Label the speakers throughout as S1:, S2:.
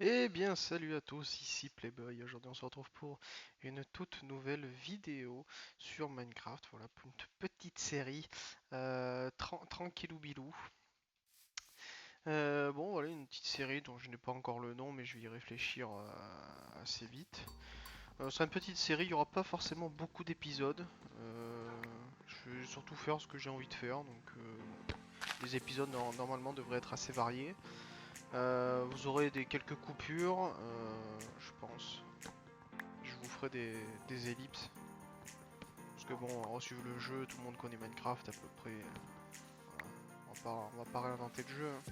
S1: Eh bien, salut à tous, ici Playboy. Aujourd'hui, on se retrouve pour une toute nouvelle vidéo sur Minecraft. Voilà, pour une petite série tranquillou bilou. Bon, voilà, une petite série dont je n'ai pas encore le nom, mais je vais y réfléchir assez vite. C'est une petite série, il n'y aura pas forcément beaucoup d'épisodes. Je vais surtout faire ce que j'ai envie de faire, donc les épisodes normalement devraient être assez variés. Vous aurez quelques coupures, je pense. Je vous ferai des ellipses. Parce que bon, suivre le jeu, tout le monde connaît Minecraft à peu près. Voilà. On va pas réinventer le jeu, hein.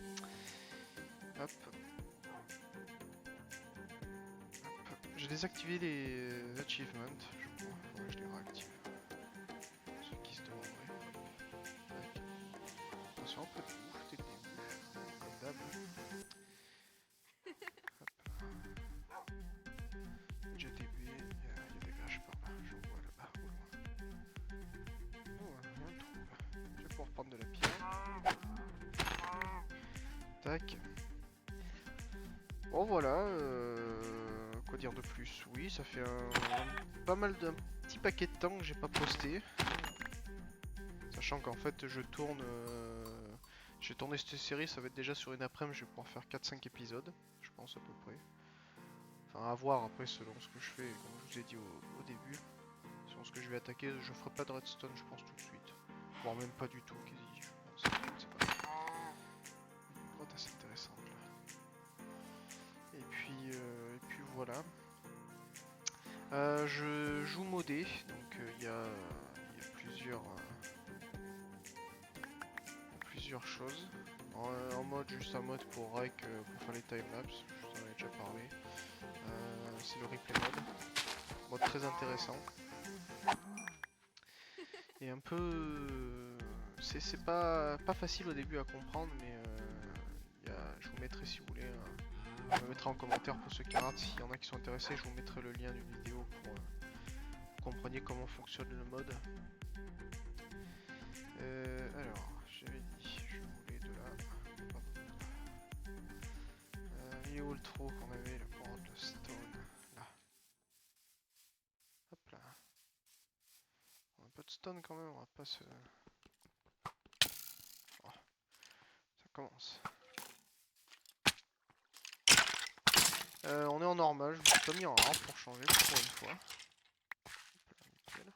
S1: Hop, hop. J'ai désactivé les achievements, je crois. Faudrait que je les réactive. Ceux qui se demanderaient. Tac. Attention, un peu de bouffe dès le début. Comme d'hab. GTB, il y a des vaches par là. J'en vois là-bas, au loin. Oh, on le trouve. Je vais pouvoir prendre de la pierre. Tac. Bon voilà, quoi dire de plus? Oui, ça fait pas mal d'un petit paquet de temps que j'ai pas posté. Sachant qu'en fait j'ai tourné cette série, ça va être déjà sur une après-midi, je vais pouvoir faire 4-5 épisodes, je pense à peu près. Enfin à voir après selon ce que je fais, comme je vous ai dit au début. Selon ce que je vais attaquer, je ferai pas de redstone je pense tout de suite. Voire même pas du tout, quasi, je pense. Je sais pas. Il y a une grotte assez intéressante là. Et puis voilà. Je joue modé, donc il y a plusieurs choses. En mode, juste un mode pour rec, pour faire les timelapses, je vous en ai déjà parlé. C'est le replay mode. Mode très intéressant. Et un peu... c'est pas facile au début à comprendre, mais je vous mettrai si vous voulez... je me mettrai en commentaire pour ceux qui ratent, s'il y en a qui sont intéressés, je vous mettrai le lien d'une vidéo pour que vous compreniez comment fonctionne le mode. Alors, j'avais dit, je voulais de là. Il est où le trou qu'on avait là, pour le stone? Là. Hop là. On a un peu de stone quand même, on va pas se... Oh, ça commence. On est en normal, je me suis pas mis en hard pour changer pour une fois. Hop là, nickel.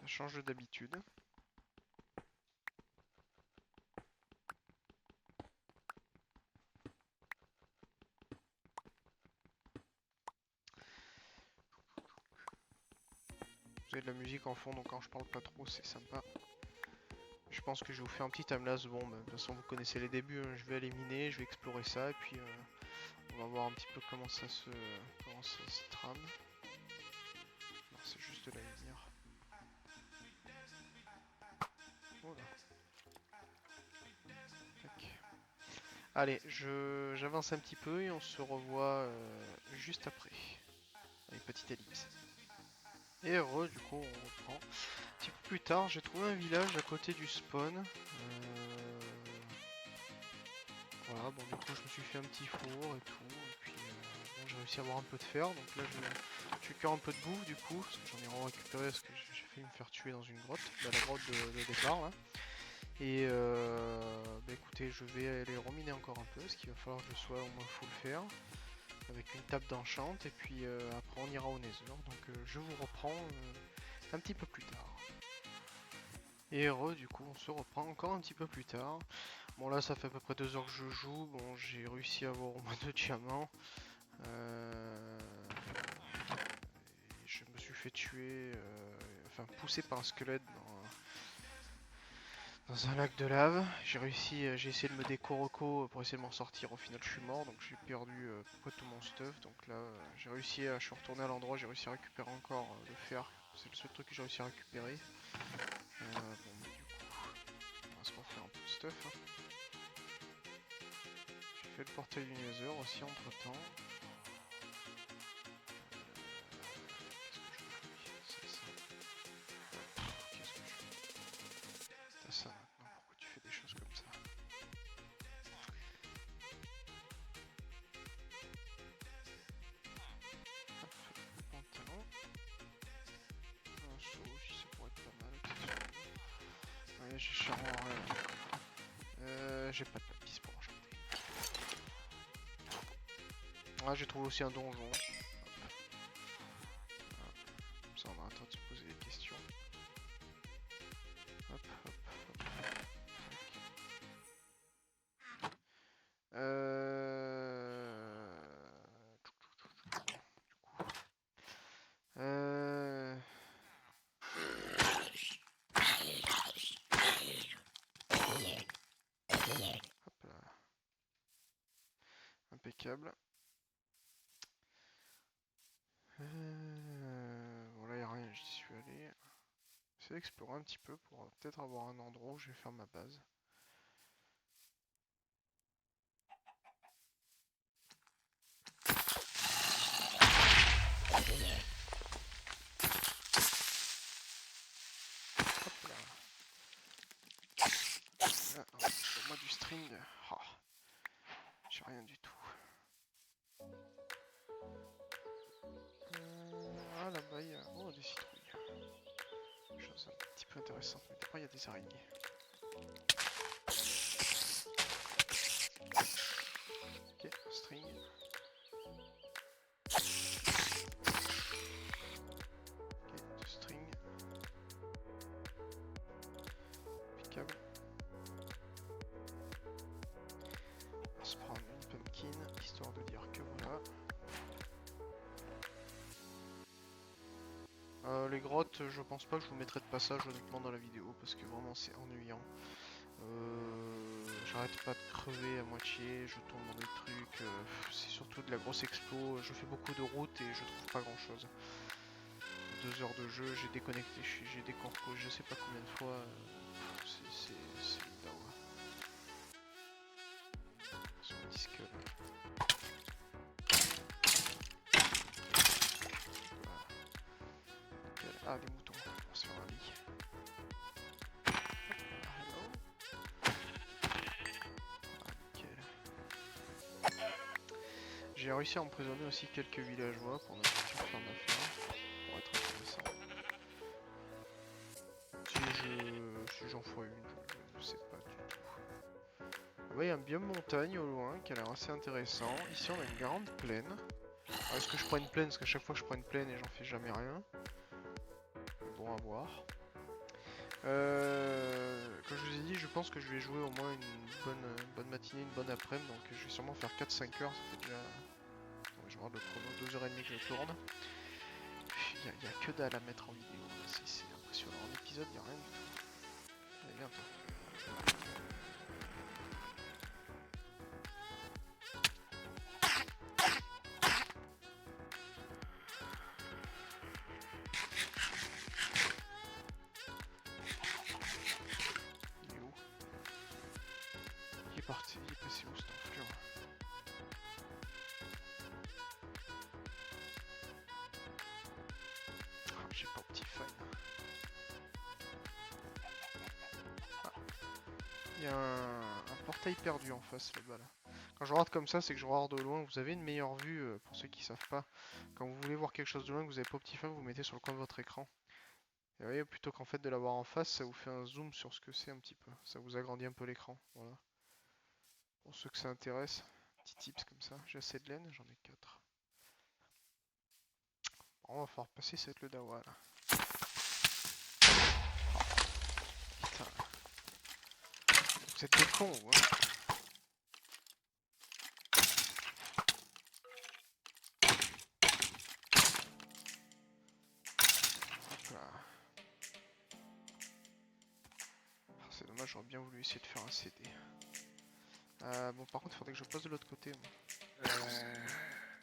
S1: Ça change d'habitude. Vous avez de la musique en fond, donc quand je parle pas trop, c'est sympa. Je pense que je vais vous faire un petit timelapse. Bon, bah, de toute façon, vous connaissez les débuts. Hein. Je vais aller miner, je vais explorer ça, et puis on va voir un petit peu comment ça se trame. Non, c'est juste la lumière. Voilà. Tac. Allez, j'avance un petit peu et on se revoit juste après. Allez, petite ellipse. Et heureux, du coup, on reprend. Un petit peu plus tard, j'ai trouvé un village à côté du spawn. Voilà, bon, du coup, je me suis fait un petit four et tout. Et puis, bon, j'ai réussi à avoir un peu de fer. Donc là, je vais cuire un peu de bouffe, du coup. Parce que j'en ai récupéré parce que j'ai failli me faire tuer dans une grotte. Dans la grotte de départ, là. Et bah écoutez, je vais aller reminer encore un peu, parce qu'il va falloir que je sois au moins full fer, avec une table d'enchant, et puis après on ira au Nether, donc je vous reprends un petit peu plus tard. Et heureux, du coup, on se reprend encore un petit peu plus tard. Bon là, ça fait à peu près 2 heures que je joue, bon j'ai réussi à avoir au moins 2 diamants. Et je me suis fait tuer, enfin pousser par un squelette dans un lac de lave. J'ai essayé de me décoroco pour essayer de m'en sortir. Au final, je suis mort, donc j'ai perdu tout mon stuff. Donc là, je suis retourné à l'endroit, j'ai réussi à récupérer encore le fer. C'est le seul truc que j'ai réussi à récupérer. Bon, bah, du coup, on va se refaire un peu de stuff. Hein. J'ai fait le portail du Nether aussi entre temps. Qu'est-ce que je fais? T'as ça maintenant, pourquoi tu fais des choses comme ça? j'ai pas de lapis pour enchanter. Ah, j'ai trouvé aussi un donjon. Hop. Comme ça, on arrêtera de se poser des questions. Hop, hop, hop. Hop là. Impeccable. Voilà, y a rien, j'y suis allé. J'essaie d'explorer un petit peu pour peut-être avoir un endroit où je vais faire ma base. Hop là. Ah, pour moi du string. Oh, j'ai rien du tout. Ah là-bas il y a des citrouilles. Chose un petit peu intéressante, mais après il y a des araignées. Ok, string. Ok, du string. Impeccable. On va se prendre une pumpkin, histoire de dire que voilà. Les grottes, je pense pas que je vous mettrai de passage honnêtement dans la vidéo parce que vraiment c'est ennuyant. J'arrête pas de crever à moitié, je tombe dans des trucs, c'est surtout de la grosse expo, je fais beaucoup de routes et je trouve pas grand chose. 2 heures de jeu, j'ai déconnecté, j'ai décorpo, je sais pas combien de fois, c'est down. Sur le disque là. Ah, des moutons, on se fait un lit. J'ai réussi à emprisonner aussi quelques villageois pour notre future ferme à faire, pour être intéressant. Si j'en ferai une, je sais pas du tout. Ah bah, il y a un biome montagne au loin qui a l'air assez intéressant. Ici on a une grande plaine. Alors, est-ce que je prends une plaine? Parce qu'à chaque fois je prends une plaine et j'en fais jamais rien. Bon, à voir. Comme je vous ai dit, je pense que je vais jouer au moins une bonne matinée, une bonne après-midi. Donc je vais sûrement faire 4-5 heures. Ça fait déjà... je regarde le chrono, 2h30 que je tourne. Il n'y a que dalle à mettre en vidéo. C'est impressionnant. En épisode, il n'y a rien du tout. Allez, bientôt. Il est où? Il est parti, il est passé où cet enflure? Oh, j'ai pas Optifine. Ah. Il y a un portail perdu en face là-bas là. Quand je regarde comme ça, c'est que je regarde de loin. Vous avez une meilleure vue, pour ceux qui savent pas. Quand vous voulez voir quelque chose de loin, que vous avez pas Optifine, vous mettez sur le coin de votre écran. Et vous voyez, plutôt qu'en fait de l'avoir en face, ça vous fait un zoom sur ce que c'est un petit peu. Ça vous agrandit un peu l'écran, voilà. Pour ceux que ça intéresse, petit tips comme ça. J'ai assez de laine, j'en ai 4. Bon, on va falloir passer cette le dawa là. Putain. Vous êtes des cons, hein. Hop là. Oh, c'est dommage, j'aurais bien voulu essayer de faire un CD. Bon, par contre, il faudrait que je passe de l'autre côté. Moi.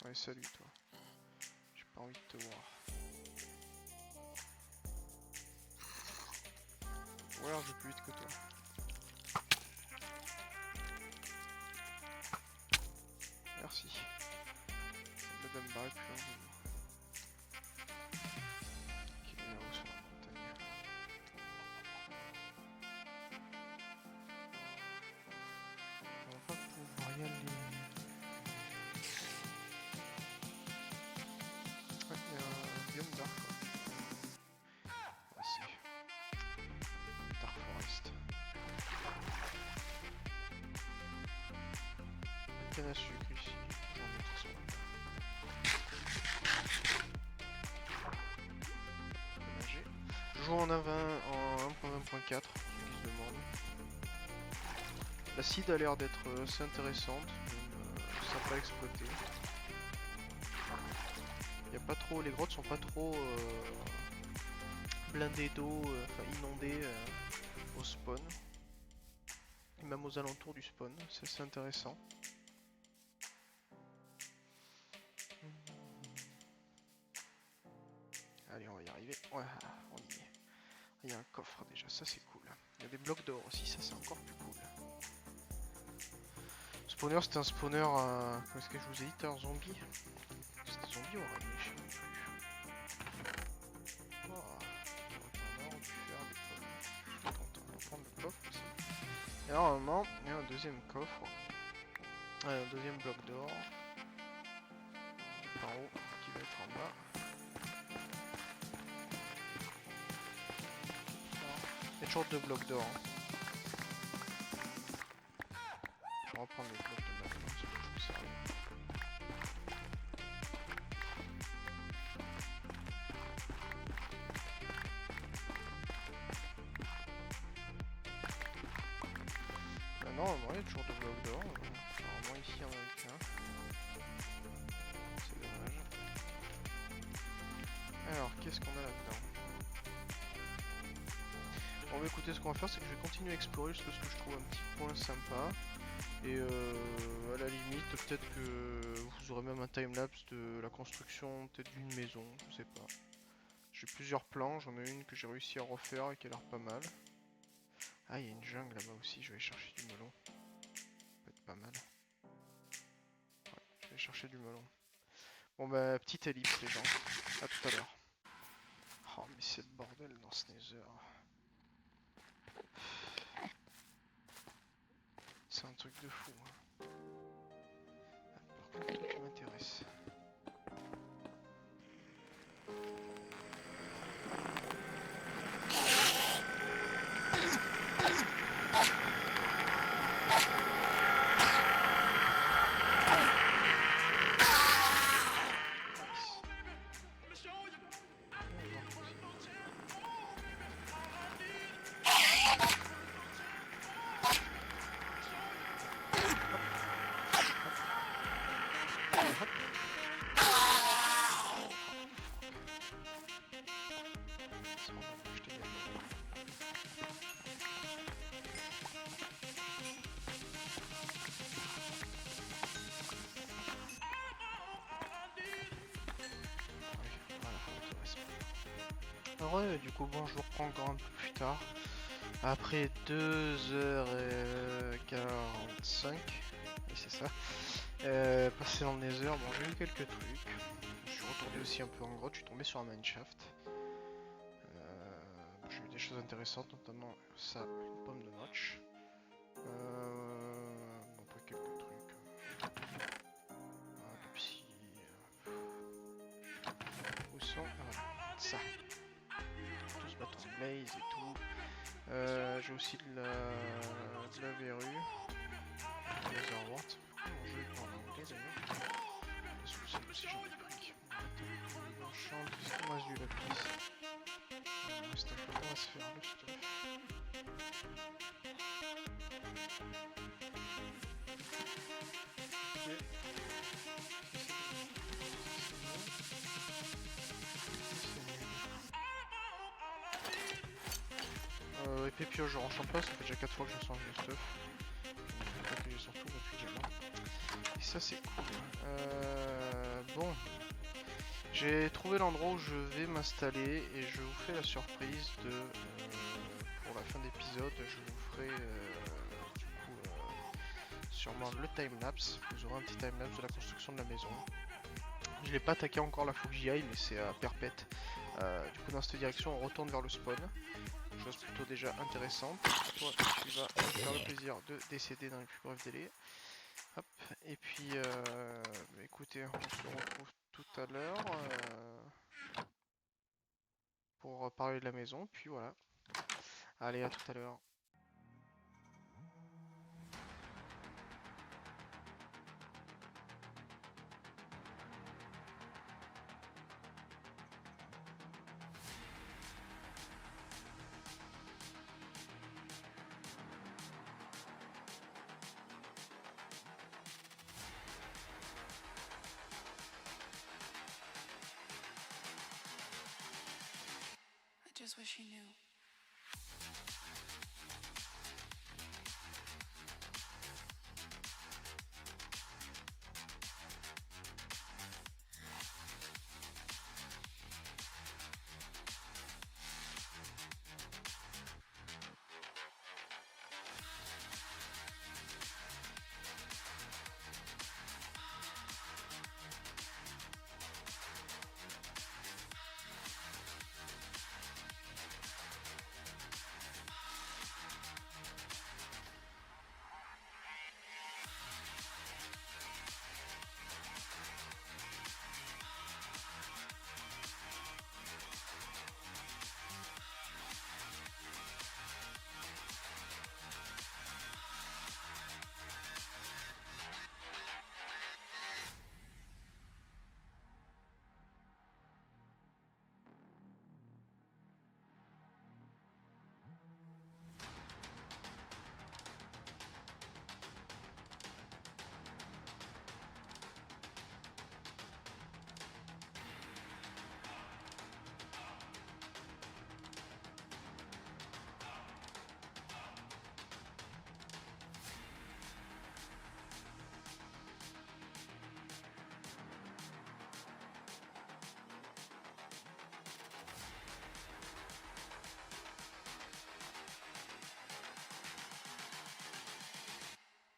S1: Ouais, salut toi. J'ai pas envie de te voir. Ou alors je vais plus vite que toi. Merci. La dame barre plus loin de nous. Qui est là-haut sur la montagne. On va pas pouvoir y aller. Ouais, il y a un biome dark. Ah si. Dark Forest. canne à sucre ici. J'en ai de toute façon. Dommagé. Je joue en 1.20, en 1.20.4, ceux qui se demandent. La seed a l'air d'être assez intéressante, sympa à exploiter. Y a pas trop, les grottes sont pas trop blindées d'eau, enfin inondées au spawn. Et même aux alentours du spawn, c'est assez intéressant. Allez, on va y arriver. Ouais, on y est. Il y a un coffre déjà, ça c'est cool. Il y a des blocs d'or aussi, ça c'est encore plus cool. Spawner, c'était un spawner, comment est-ce que je vous ai dit tout à l'heure, zombie? C'était zombie ou araignée, je sais même plus. Oh, on aurait pu faire des pommes. Je suis content, on va prendre le coffre aussi. Et normalement, il y a un deuxième coffre. Un deuxième bloc d'or. Par haut, qui va être en bas. Il y a toujours deux blocs d'or. Hein. Je vais reprendre les blocs de magma, c'est pas trop sérieux. Bah non, il y a toujours deux blocs d'or. Apparemment ici il y en a qu'un. C'est dommage. Alors, qu'est-ce qu'on a là-dedans? Bon bah écoutez, ce qu'on va faire, c'est que je vais continuer à explorer jusqu'à ce que je trouve un petit point sympa. Et à la limite, peut-être que vous aurez même un timelapse de la construction peut-être d'une maison, je sais pas. J'ai plusieurs plans, j'en ai une que j'ai réussi à refaire et qui a l'air pas mal. Ah, il y a une jungle là-bas aussi, je vais chercher du melon. Ça peut être pas mal. Ouais, je vais chercher du melon. Bon bah, petite ellipse les gens, à tout à l'heure. Oh mais c'est le bordel dans ce nether. C'est un truc de fou. Hein. Par contre, il y a un truc qui m'intéresse. Ouais, du coup, bon, je vous reprends encore un peu plus tard. Après 2h45, oui, c'est ça, passé dans le nether, bon, j'ai eu quelques trucs. Je suis retourné aussi un peu en grotte, je suis tombé sur un mineshaft. J'ai eu des choses intéressantes, notamment ça, une pomme de notch. Bon, après quelques trucs. Des petits. Où sont. Ça. Tout ce bâton de blaze et tout. J'ai aussi de la verrue. Laser wart. Pourquoi mon jeu est pas en anglais d'ailleurs? Parce que c'est aussi j'en ai pris. On chante, est-ce qu'on reste du lapis? Il reste un peu temps à se faire le stuff. Épée pioche, je renchante pas, ça fait déjà 4 fois que je change de stuff. Pas que j'ai surtout depuis déjà. Et ça c'est cool. Bon. J'ai trouvé l'endroit où je vais m'installer et je vous fais la surprise de... pour la fin d'épisode, je vous ferai du coup sûrement le timelapse. Vous aurez un petit timelapse de la construction de la maison. Je l'ai pas attaqué encore, là faut que j'y aille, mais c'est perpète. Du coup dans cette direction on retourne vers le spawn. Chose plutôt déjà intéressante. Toi tu vas me faire le plaisir de décéder dans les plus brefs délais. Hop, et puis écoutez, on se retrouve tout à l'heure pour parler de la maison, puis voilà. Allez, à tout à l'heure.
S2: just wish he knew.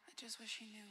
S2: I just wish he knew.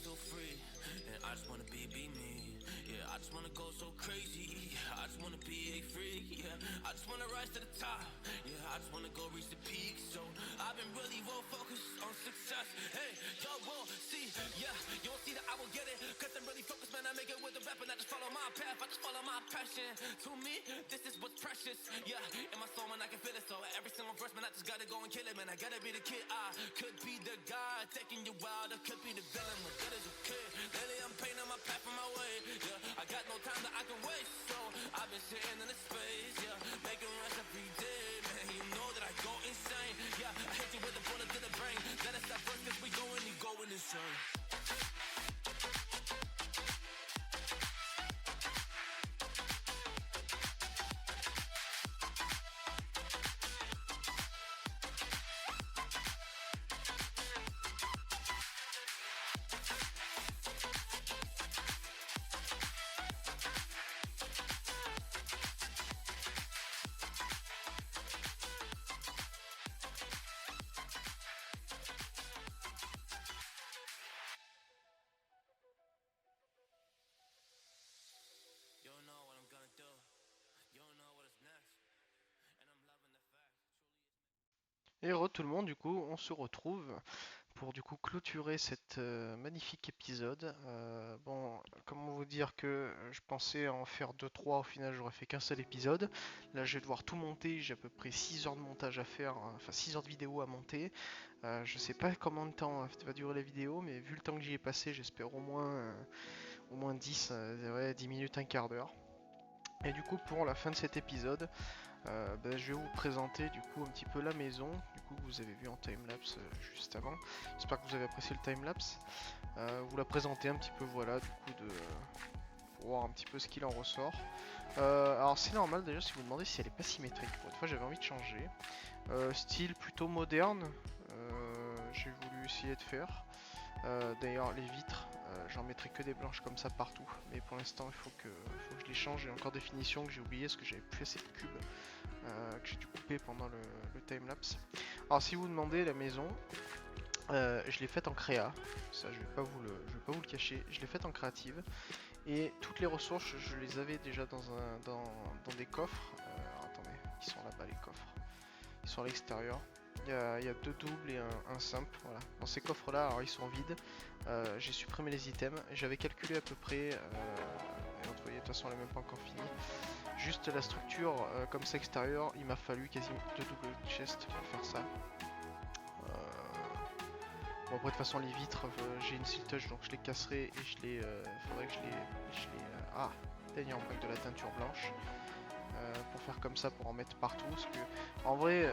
S3: Feel free, and I just wanna be me. Yeah, I just wanna go so crazy. I just wanna be a freak. Yeah, I just wanna rise to the top. Yeah, I just wanna go reach the peak. So I've been really well focused on success. Hey, y'all will see. Yeah, you won't see that I will get it. Cause I'm really focused, man. I make it with the rap and I just follow my path. I just follow my passion. To me, this is what's precious. Yeah, in my soul, man, I can feel it. So every single verse, man, I just gotta go and kill it, man. I gotta be the kid. I could be the guy taking you wild. I could be the villain. But that is okay. Lately, I'm painting my path on my way. Yeah, I got no time that I can waste. So I've been sitting in the space. Yeah, making runs every day. Man, you know that I go insane. Yeah, I hit you with a bullet to the brain. Let us stop first, cause we going insane. You don't know what I'm gonna do. You don't know what is next. And I'm loving the fact.
S1: Et re tout le monde, du coup, on se retrouve pour du coup clôturer cet magnifique épisode. Bon, comment vous dire que je pensais en faire 2-3, au final j'aurais fait qu'un seul épisode. Là je vais devoir tout monter, j'ai à peu près 6 heures de montage à faire, enfin 6 heures de vidéo à monter. Je sais pas combien de temps va durer la vidéo, mais vu le temps que j'y ai passé, j'espère au moins 10, ouais, 10 minutes, un quart d'heure. Et du coup pour la fin de cet épisode, je vais vous présenter du coup un petit peu la maison, du coup que vous avez vu en timelapse juste avant. J'espère que vous avez apprécié le timelapse. vous la présenter un petit peu, voilà, du coup, pour voir un petit peu ce qu'il en ressort. Alors c'est normal déjà si vous demandez si elle est pas symétrique. Pour une fois j'avais envie de changer. Style plutôt moderne, j'ai voulu essayer de faire. D'ailleurs les vitres, j'en mettrai que des blanches comme ça partout. Mais pour l'instant il faut que je les change. J'ai encore des finitions que j'ai oublié parce que j'avais plus assez de cubes que j'ai dû couper pendant le timelapse. Alors si vous demandez la maison, je l'ai faite en créa. Ça je vais pas vous le cacher. Je l'ai faite en créative. Et toutes les ressources, je les avais déjà dans des coffres. Attendez, ils sont là-bas les coffres. Ils sont à l'extérieur. Il y a 2 doubles et un simple. Voilà. Dans ces coffres-là, alors ils sont vides. J'ai supprimé les items. J'avais calculé à peu près. Et vous voyez, de toute façon, elle n'est même pas encore finie. Juste la structure comme ça extérieure, il m'a fallu quasiment 2 doubles chests pour faire ça. Bon après de toute façon les vitres, j'ai une siltage donc je les casserai et faudrait que je les teigne en avec de la teinture blanche pour faire comme ça, pour en mettre partout. Parce que en vrai,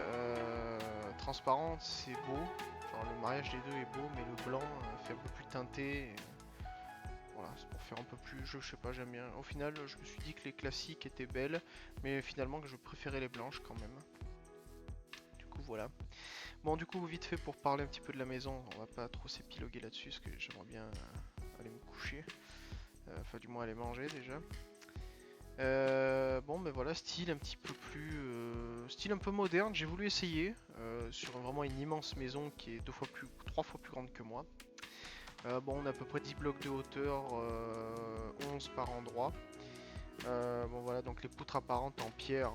S1: transparente c'est beau, genre le mariage des deux est beau, mais le blanc fait un peu plus teinté. Voilà, c'est pour faire un peu plus, je sais pas, j'aime bien. Au final je me suis dit que les classiques étaient belles, mais finalement que je préférais les blanches quand même. Du coup voilà. Bon du coup vite fait pour parler un petit peu de la maison, on va pas trop s'épiloguer là-dessus parce que j'aimerais bien aller me coucher, enfin du moins aller manger déjà. Bon ben voilà, style un petit peu plus, style un peu moderne, j'ai voulu essayer sur vraiment une immense maison qui est 3 fois plus grande que moi. Bon on a à peu près 10 blocs de hauteur, 11 par endroit. Bon voilà, donc les poutres apparentes en pierre,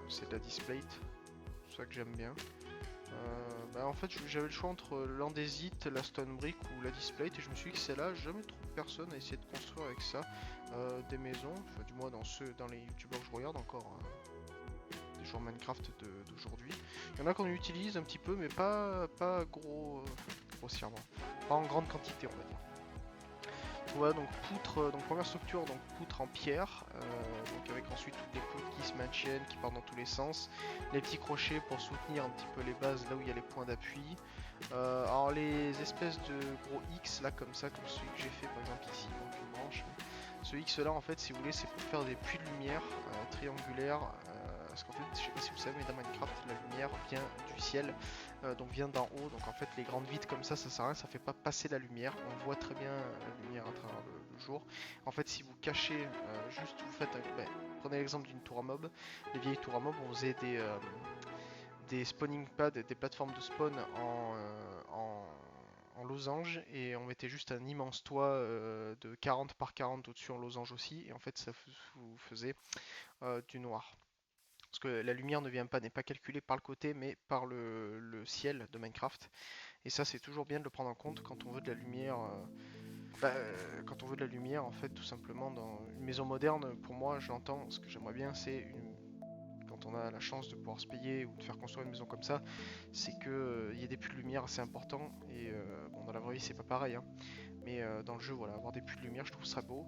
S1: c'est de la displate, c'est ça que j'aime bien. En fait j'avais le choix entre l'andésite, la stone brick ou la displate et je me suis dit que celle-là, jamais trop de personnes à essayer de construire avec ça des maisons, enfin du moins dans les youtubeurs que je regarde encore, des joueurs Minecraft d'aujourd'hui. Il y en a qu'on utilise un petit peu mais pas grossièrement, pas en grande quantité on va dire. Voilà donc poutre, donc première structure, donc poutre en pierre, donc avec ensuite toutes les poutres qui se maintiennent, qui partent dans tous les sens, les petits crochets pour soutenir un petit peu les bases là où il y a les points d'appui. Alors les espèces de gros X là comme ça, comme celui que j'ai fait par exemple ici, donc une branche. Ce X là en fait si vous voulez c'est pour faire des puits de lumière triangulaires. Parce qu'en fait, je sais pas si vous savez, mais dans Minecraft, la lumière vient du ciel, donc vient d'en haut. Donc en fait, les grandes vitres comme ça sert à rien, ça fait pas passer la lumière. On voit très bien la lumière à travers le jour. En fait, si vous cachez, juste vous faites, prenez l'exemple d'une tour à mob. Les vieilles tours à mob, on faisait des spawning pads, des plateformes de spawn en losange et on mettait juste un immense toit de 40 par 40 au-dessus en losange aussi. Et en fait, ça vous faisait du noir. Parce que la lumière n'est pas calculée par le côté, mais par le ciel de Minecraft. Et ça, c'est toujours bien de le prendre en compte quand on veut de la lumière. Quand on veut de la lumière, en fait, tout simplement, dans une maison moderne, pour moi, j'entends, ce que j'aimerais bien, quand on a la chance de pouvoir se payer ou de faire construire une maison comme ça, c'est qu'il y ait des puits de lumière assez importants. Et bon, dans la vraie vie, c'est pas pareil, hein. Mais dans le jeu, voilà, avoir des puits de lumière, je trouve ça beau.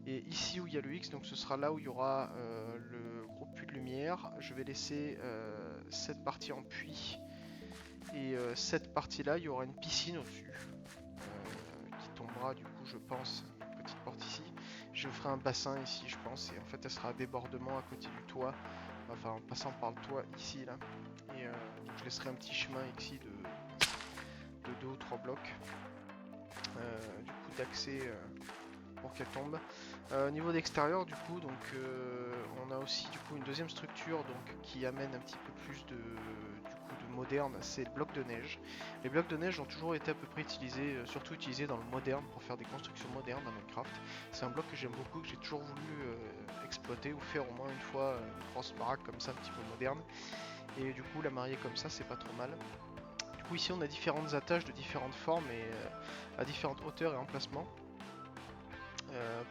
S1: Et ici où il y a le X, donc ce sera là où il y aura le gros puits de lumière. Je vais laisser cette partie en puits. Et cette partie-là, il y aura une piscine au-dessus. Qui tombera, du coup, je pense, une petite porte ici. Je ferai un bassin ici, je pense. Et en fait, elle sera à débordement à côté du toit. Enfin, en passant par le toit ici, là. Et donc, je laisserai un petit chemin ici de 2 ou 3 blocs. Du coup d'accès pour qu'elle tombe. Au niveau d'extérieur du coup donc on a aussi du coup une deuxième structure donc qui amène un petit peu plus de moderne, c'est le bloc de neige. Les blocs de neige ont toujours été à peu près utilisés, surtout utilisés dans le moderne pour faire des constructions modernes dans Minecraft. C'est un bloc que j'aime beaucoup, que j'ai toujours voulu exploiter ou faire au moins une fois une grosse baraque comme ça un petit peu moderne. Et du coup la marier comme ça c'est pas trop mal. Du coup ici on a différentes attaches de différentes formes et à différentes hauteurs et emplacements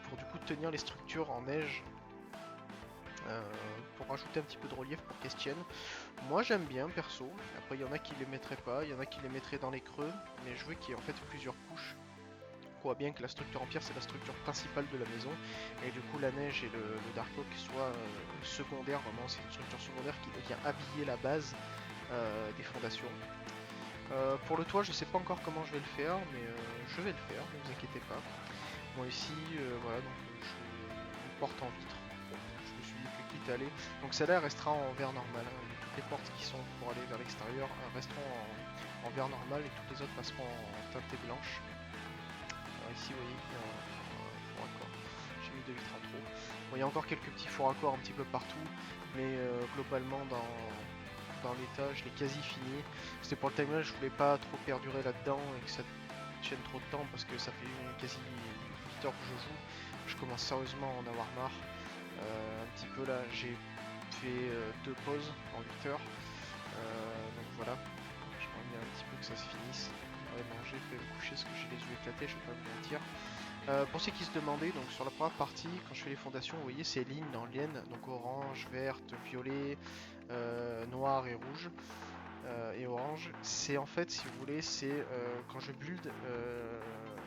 S1: pour du coup tenir les structures en neige pour rajouter un petit peu de relief pour qu'elles se tiennent. Moi j'aime bien perso, après il y en a qui les mettraient pas, il y en a qui les mettraient dans les creux, mais je veux qu'il y ait en fait plusieurs couches. On voit bien que la structure en pierre c'est la structure principale de la maison et du coup la neige et le dark oak soient secondaires, vraiment c'est une structure secondaire qui vient habiller la base des fondations. Pour le toit, je sais pas encore comment je vais le faire, mais je vais le faire, ne vous inquiétez pas. Moi ici, voilà, donc je une porte en vitre. Je me suis dit que quitte à aller. Donc celle-là restera en verre normal. Hein. Toutes les portes qui sont pour aller vers l'extérieur resteront en verre normal et toutes les autres passeront en teintée blanche. Alors ici, vous voyez, il y a un four à corps. J'ai mis 2 vitres en trop. Bon, il y a encore quelques petits fours à corps un petit peu partout, mais globalement dans l'état, je l'ai quasi fini. C'était pour le timeline, je voulais pas trop perdurer là-dedans et que ça tienne trop de temps parce que ça fait quasi 8 heures que je joue. Je commence sérieusement à en avoir marre. Un petit peu là, j'ai fait 2 pauses en 8 heures. Donc voilà, je m'en bien un petit peu que ça se finisse. Ouais, manger, je vais me coucher parce que j'ai les yeux éclatés, je vais pas vous mentir. Pour ceux qui se demandaient, donc sur la première partie, quand je fais les fondations, vous voyez ces lignes dans lienne, donc orange, verte, violet, noir et rouge. Et orange, c'est en fait, si vous voulez, c'est quand je build,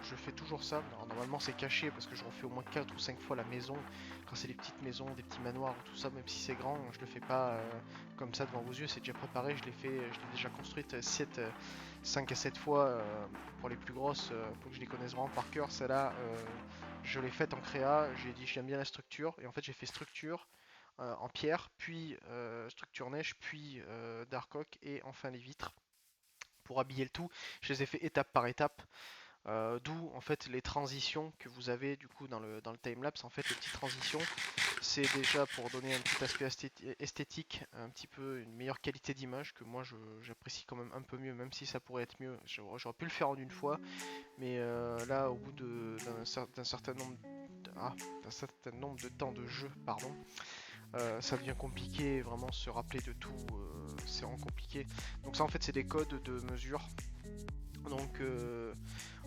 S1: je fais toujours ça. Alors, normalement c'est caché parce que je refais au moins 4 ou 5 fois la maison. Quand c'est des petites maisons, des petits manoirs ou tout ça, même si c'est grand, je le fais pas comme ça devant vos yeux, c'est déjà préparé, je l'ai déjà construite 5 à 7 fois pour les plus grosses, pour que je les connaisse vraiment par cœur. Celle-là, je l'ai faite en créa, j'ai dit j'aime bien la structure, et en fait j'ai fait structure en pierre, puis structure neige, puis dark oak et enfin les vitres. Pour habiller le tout, je les ai fait étape par étape. D'où en fait les transitions que vous avez du coup dans le timelapse. En fait, les petites transitions, c'est déjà pour donner un petit aspect esthétique, un petit peu une meilleure qualité d'image que moi j'apprécie quand même un peu mieux, même si ça pourrait être mieux. J'aurais pu le faire en une fois, mais là, au bout d'un certain nombre de temps de jeu, pardon. Ça devient compliqué, vraiment se rappeler de tout, c'est vraiment compliqué. Donc ça en fait c'est des codes de mesure. Donc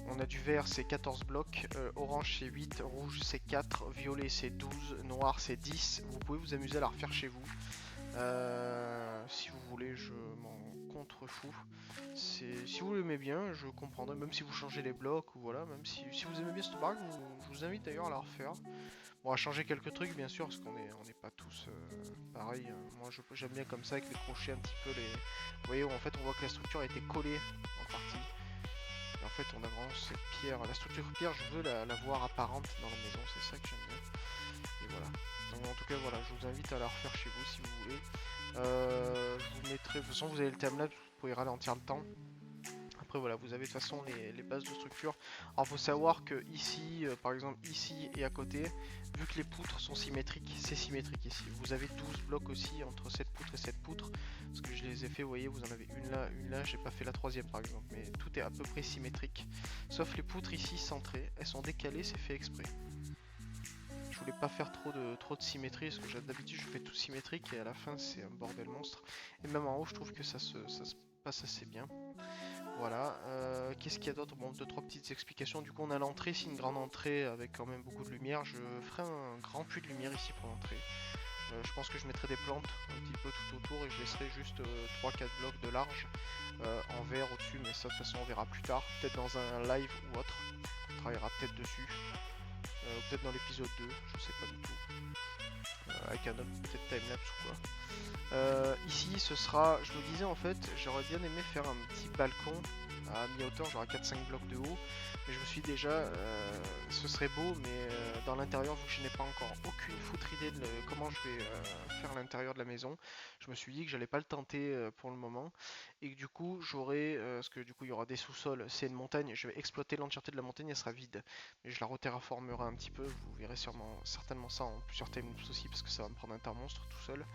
S1: on a du vert c'est 14 blocs, orange c'est 8, rouge c'est 4, violet c'est 12, noir c'est 10. Vous pouvez vous amuser à la refaire chez vous. Si vous voulez, je m'en contrefous. Si vous l'aimez bien, je comprendrai, même si vous changez les blocs ou voilà, même si vous aimez bien cette barre, je vous invite d'ailleurs à la refaire. On va changer quelques trucs bien sûr parce qu'on n'est pas tous pareil. Moi j'aime bien comme ça avec les crochets un petit peu les. Vous voyez où en fait on voit que la structure a été collée en partie. Et en fait on a vraiment cette pierre. La structure pierre je veux la voir apparente dans la maison, c'est ça que j'aime bien. Et voilà. Donc en tout cas voilà, je vous invite à la refaire chez vous si vous voulez. Je vous mettrai. De toute façon vous avez le timelapse, vous pouvez ralentir le temps. Après voilà, vous avez de toute façon les bases de structure. Alors faut savoir que ici, par exemple ici et à côté, vu que les poutres sont symétriques, c'est symétrique ici. Vous avez 12 blocs aussi entre cette poutre et cette poutre. Parce que je les ai fait, vous voyez, vous en avez une là, j'ai pas fait la troisième par exemple. Mais tout est à peu près symétrique. Sauf les poutres ici centrées, elles sont décalées, c'est fait exprès. Je voulais pas faire trop de symétrie, parce que d'habitude je fais tout symétrique et à la fin c'est un bordel monstre. Et même en haut je trouve que ça se passe assez bien. Voilà, qu'est-ce qu'il y a d'autre? Bon, 2-3 petites explications. Du coup, on a l'entrée, c'est une grande entrée avec quand même beaucoup de lumière. Je ferai un grand puits de lumière ici pour l'entrée. Je pense que je mettrai des plantes un petit peu tout autour et je laisserai juste 3-4 blocs de large en verre au-dessus. Mais ça, de toute façon, on verra plus tard. Peut-être dans un live ou autre. On travaillera peut-être dessus. Peut-être dans l'épisode 2, je sais pas du tout. Avec un autre peut-être timelapse ou quoi. Ici ce sera, je me disais en fait, j'aurais bien aimé faire un petit balcon à mi-hauteur, genre à 4-5 blocs de haut, mais je me suis dit déjà, ce serait beau, mais dans l'intérieur, vu que je n'ai pas encore aucune foutre idée de comment je vais faire l'intérieur de la maison, je me suis dit que j'allais pas le tenter pour le moment, et que du coup j'aurais, parce que du coup il y aura des sous-sols, c'est une montagne, je vais exploiter l'entièreté de la montagne, elle sera vide, mais je la reterraformerai un petit peu, vous verrez certainement ça en plusieurs timelapses aussi, parce que ça va me prendre un temps monstre tout seul.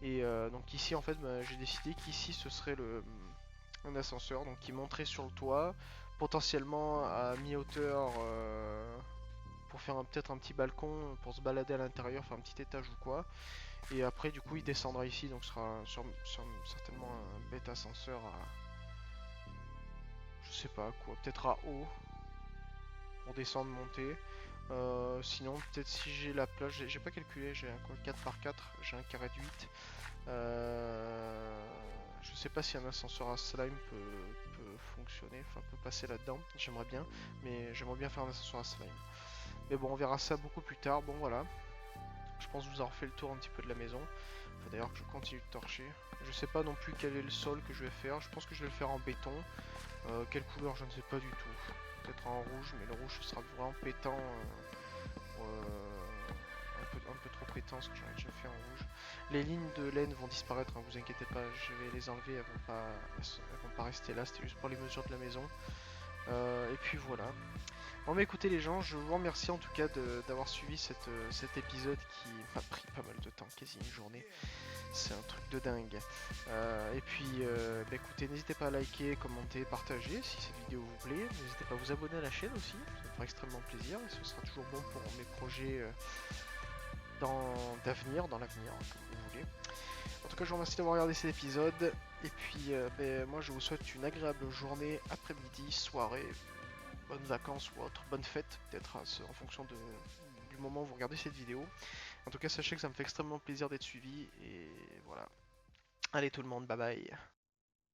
S1: Et donc ici en fait j'ai décidé qu'ici ce serait un ascenseur donc qui monterait sur le toit, potentiellement à mi-hauteur pour faire peut-être un petit balcon pour se balader à l'intérieur, faire un petit étage ou quoi. Et après du coup il descendra ici, donc ce sera certainement un bête ascenseur à je sais pas quoi, peut-être à haut pour descendre, monter. Sinon peut-être si j'ai la place, j'ai pas calculé, j'ai un quoi 4x4, j'ai un carré de 8. Je sais pas si un ascenseur à slime peut fonctionner, enfin peut passer là-dedans, j'aimerais bien, mais j'aimerais bien faire un ascenseur à slime. Mais bon, on verra ça beaucoup plus tard, bon voilà. Je pense vous avoir fait le tour un petit peu de la maison. Faut d'ailleurs que je continue de torcher. Je sais pas non plus quel est le sol que je vais faire. Je pense que je vais le faire en béton. Quelle couleur, je ne sais pas du tout. Peut-être en rouge, mais le rouge ce sera vraiment pétant. Un peu trop pétant, parce que j'en ai déjà fait en rouge. Les lignes de laine vont disparaître, hein, vous inquiétez pas, je vais les enlever, elles vont pas rester là, c'était juste pour les mesures de la maison. Et puis voilà. Bon bah écoutez les gens, je vous remercie en tout cas d'avoir suivi cet épisode qui m'a pris pas mal de temps, quasi une journée. C'est un truc de dingue. Et puis bah écoutez, n'hésitez pas à liker, commenter, partager si cette vidéo vous plaît. N'hésitez pas à vous abonner à la chaîne aussi, ça me fera extrêmement plaisir et ce sera toujours bon pour mes projets d'avenir, dans l'avenir, comme vous voulez. En tout cas, je vous remercie d'avoir regardé cet épisode. Et puis, moi, je vous souhaite une agréable journée, après-midi, soirée, bonnes vacances ou autre, bonne fête, peut-être en fonction du moment où vous regardez cette vidéo. En tout cas, sachez que ça me fait extrêmement plaisir d'être suivi. Et voilà. Allez tout le monde, bye bye.